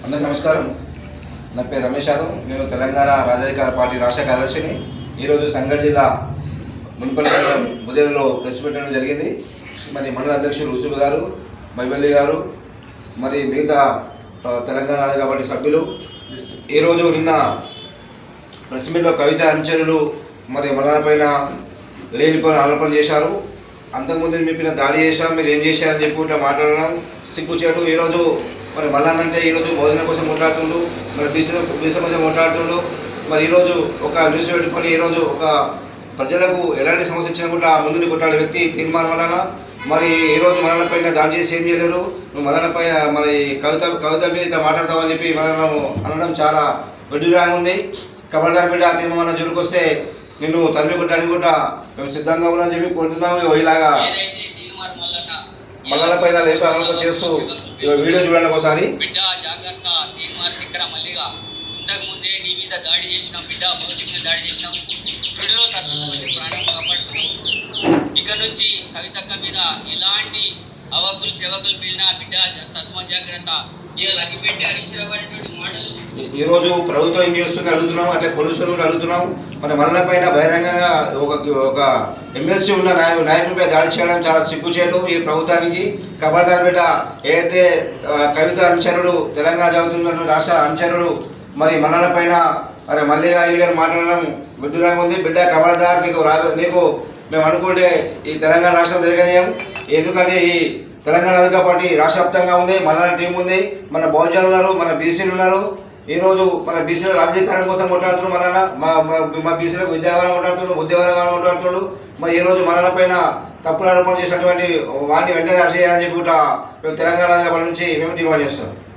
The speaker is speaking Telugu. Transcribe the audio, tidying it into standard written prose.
అందరికీ నమస్కారం. నా పేరు రమేష్ యాదవ్. నేను తెలంగాణ రాజాధికార పార్టీ రాష్ట్ర కార్యదర్శిని. ఈరోజు సంగారెడ్డి జిల్లా మున్సిపల్ బుదేరులో ప్రెస్ పెట్టడం జరిగింది. మరి మండల అధ్యక్షులు యూసుఫ్ గారు, మైబల్లి గారు, మరి మిగతా తెలంగాణ రాజకీయ పార్టీ సభ్యులు ఈరోజు నిన్న ప్రెస్ మీట్లో కవిత అనుచరులు మరి మరణపైన లేనిపోయిన ఆరోపణ చేశారు. అంతకుముందు మీ పైన దాడి చేశాం, మీరు ఏం చేశారని చెప్పి ఇట్లా మాట్లాడడం సిగ్గుచేటు. ఈరోజు మరి మళ్ళానంటే ఈరోజు భోజనం కోసం మాట్లాడుతుండు, మరి బీసీ కోసం మాట్లాడుతుండు. మరి ఈరోజు ఒక న్యూస్ పెట్టుకొని ఈరోజు ఒక ప్రజలకు ఎలాంటి సమస్య ఇచ్చినా కూడా ముందుని కొట్టాడే వ్యక్తి తీర్మానం వలన మరి ఈరోజు మరణ పైన దాడి చేసి ఏం చేయలేరు. నువ్వు మరణ పైన మరి కవిత మీద ఇట్లా మాట్లాడతావని చెప్పి మనం అనడం చాలా విడ్డూరంగా ఉంది. కబడ్దార్ బిడ్డ తీర్మానం జోలికొస్తే నిన్ను తల్లి కొట్టడానికి కూడా మేము సిద్ధంగా ఉన్నామని చెప్పి కోరుతున్నాము. ఇలాగా మల్లల పైన లేపి ఆలోచన చేస్తూ వీడియో చూడండి ఒకసారి. బిడ్డ జాగ్రత్త, తీర్మార్ విక్ర మల్లిగా ఇంతకు ముందే నీ మీద దాడి చేసినాం, బిడ్డ భౌతికంగా దాడి చేసినాం, వీడియో తప్పించుకొని ప్రాణం కాపాడుతున్నాం. ఇక నుంచి కవితక్క మీద ఎలాంటి అవకులు చెవకులు పీలినా బిడ్డ తస్మా జాగ్రత్త. ఈరోజు ప్రభుత్వం ఏం చేస్తుంది అడుగుతున్నాం, అట్లే పోలీసులు కూడా అడుగుతున్నాం. మన మరణ పైన బహిరంగంగా ఒక ఎమ్మెల్సీ ఉన్న నాయకునిపై దాడి చేయడం చాలా సిగ్గుచేటు ఈ ప్రభుత్వానికి. కబడ్దార్ బిడ్డ ఏదైతే కవిత అనుచరుడు తెలంగాణ చదువుతున్న రాష్ట్ర అనుచరుడు మరి మరణ పైన మరి మల్లిగా ఇల్లుగా మాట్లాడడం విడ్డూరంగా ఉంది. బిడ్డ కబడ్దార్, నీకు మేము అనుకుంటే ఈ తెలంగాణ రాష్ట్రం తిరగనీయం. ఎందుకంటే ఈ తెలంగాణ రాజకీయ పార్టీ రాష్ట్ర వ్యాప్తంగా ఉంది, మన టీం ఉంది, మన బహుజనులు ఉన్నారు, మన బీసీలు ఉన్నారు. ఈరోజు మన బీసీల రాజకీయం కోసం కొట్లాడుతున్నాడు, మా బీసీలకు విద్యావరం కొట్లాడుతున్నాడు, ఉద్యోగం కొట్లాడుతున్నాడు. మరి ఈరోజు మన పైన తప్పుడు ఆరోపణ చేసినటువంటి వాడిని వెంటనే అరెస్ట్ చేయాలని చెప్పి కూడా మేము తెలంగాణ రాజకీయ పార్టీ నుంచి మేము డిమాండ్ చేస్తున్నాం.